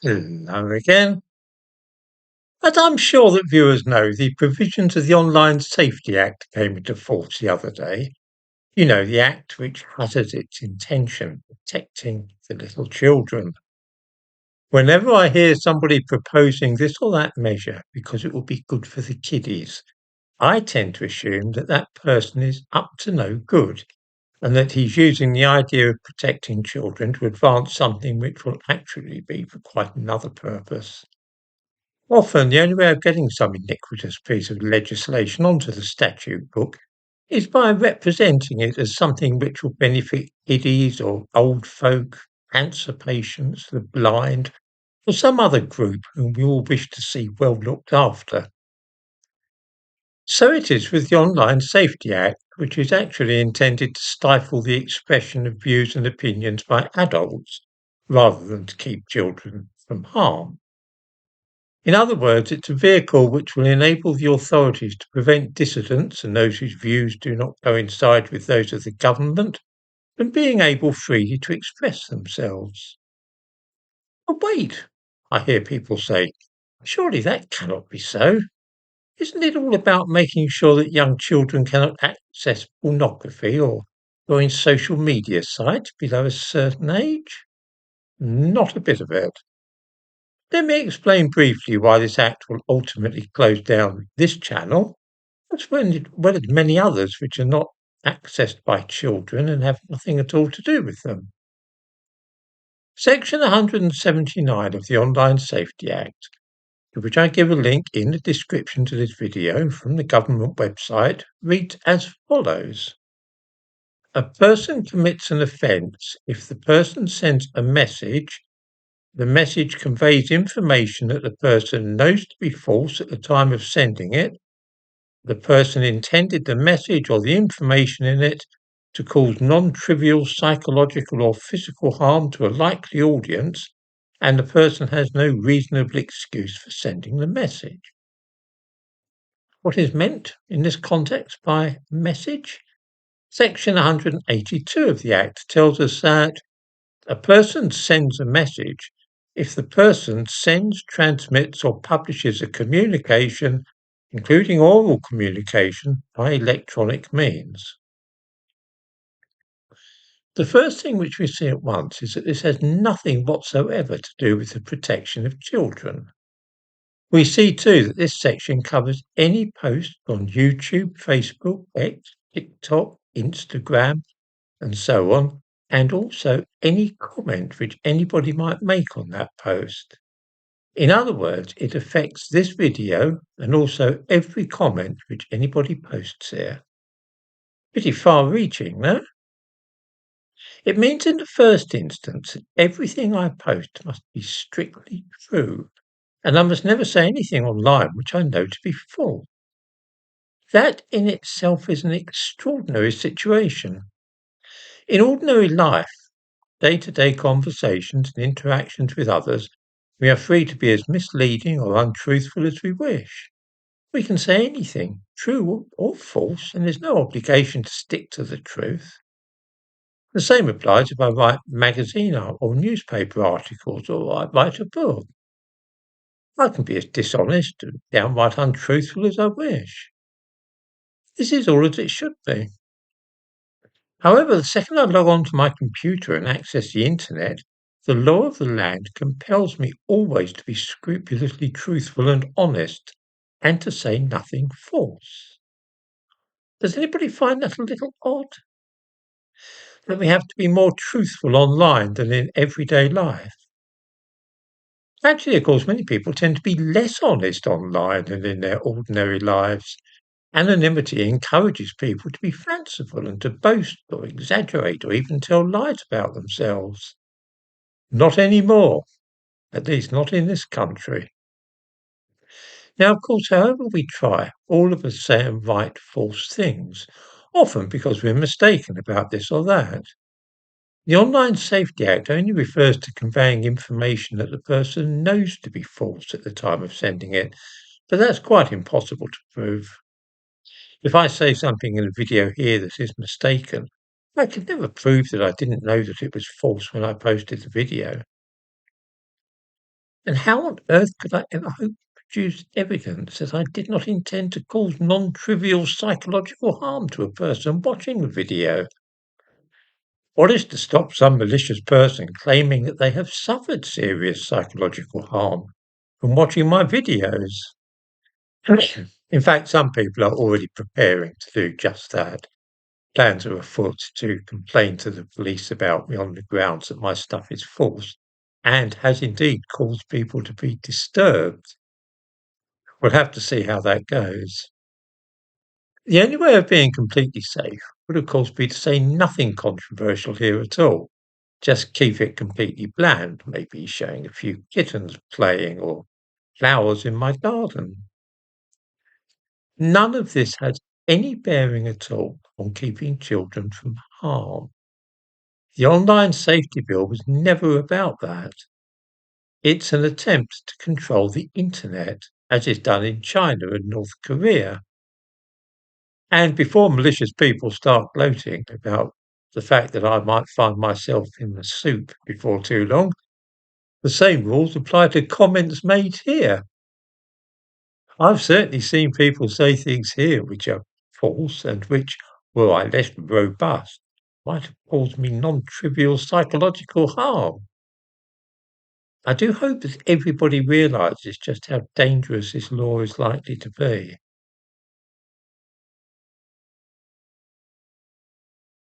Hello again. As I'm sure that viewers know, the provisions of the Online Safety Act came into force the other day. You know, the act which has as its intention protecting the little children. Whenever I hear somebody proposing this or that measure because it will be good for the kiddies, I tend to assume that that person is up to no good and that he's using the idea of protecting children to advance something which will actually be for quite another purpose. Often, the only way of getting some iniquitous piece of legislation onto the statute book is by representing it as something which will benefit kiddies or old folk, cancer patients, the blind, or some other group whom we all wish to see well looked after. So it is with the Online Safety Act, which is actually intended to stifle the expression of views and opinions by adults rather than to keep children from harm. In other words, it's a vehicle which will enable the authorities to prevent dissidents and those whose views do not coincide with those of the government from being able freely to express themselves. But wait, I hear people say, surely that cannot be so. Isn't it all about making sure that young children cannot access pornography or join social media sites below a certain age? Not a bit of it. Let me explain briefly why this act will ultimately close down this channel, as well as many others which are not accessed by children and have nothing at all to do with them. Section 179 of the Online Safety Act, to which I give a link in the description to this video from the government website, reads as follows. A person commits an offence if the person sends a message. The message conveys information that the person knows to be false at the time of sending it. The person intended the message or the information in it to cause non-trivial psychological or physical harm to a likely audience, and the person has no reasonable excuse for sending the message. What is meant in this context by message? Section 182 of the Act tells us that a person sends a message if the person sends, transmits, or publishes a communication, including oral communication, by electronic means. The first thing which we see at once is that this has nothing whatsoever to do with the protection of children. We see too that this section covers any post on YouTube, Facebook, X, TikTok, Instagram, and so on, and also any comment which anybody might make on that post. In other words, it affects this video and also every comment which anybody posts here. Pretty far-reaching, no? It means in the first instance that everything I post must be strictly true, and I must never say anything online which I know to be false. That in itself is an extraordinary situation. In ordinary life, day-to-day conversations and interactions with others, we are free to be as misleading or untruthful as we wish. We can say anything, true or false, and there's no obligation to stick to the truth. The same applies if I write magazine or newspaper articles or I write a book. I can be as dishonest and downright untruthful as I wish. This is all as it should be. However, the second I log on to my computer and access the internet, the law of the land compels me always to be scrupulously truthful and honest, and to say nothing false. Does anybody find that a little odd? That we have to be more truthful online than in everyday life? Actually, of course, many people tend to be less honest online than in their ordinary lives. Anonymity encourages people to be fanciful and to boast or exaggerate or even tell lies about themselves. Not anymore, at least not in this country. Now, of course, however we try, all of us say and write false things, often because we're mistaken about this or that. The Online Safety Act only refers to conveying information that the person knows to be false at the time of sending it, but that's quite impossible to prove. If I say something in a video here that is mistaken, I can never prove that I didn't know that it was false when I posted the video. And how on earth could I ever hope to produce evidence that I did not intend to cause non-trivial psychological harm to a person watching the video? What is to stop some malicious person claiming that they have suffered serious psychological harm from watching my videos? In fact, some people are already preparing to do just that. Plans are afoot to complain to the police about me on the grounds that my stuff is false and has indeed caused people to be disturbed. We'll have to see how that goes. The only way of being completely safe would, of course, be to say nothing controversial here at all. Just keep it completely bland, maybe showing a few kittens playing or flowers in my garden. None of this has any bearing at all on keeping children from harm. The online safety bill was never about that. It's an attempt to control the internet, as is done in China and North Korea. And before malicious people start gloating about the fact that I might find myself in the soup before too long, the same rules apply to comments made here. I've certainly seen people say things here which are false and which, were I less robust, might have caused me non-trivial psychological harm. I do hope that everybody realises just how dangerous this law is likely to be.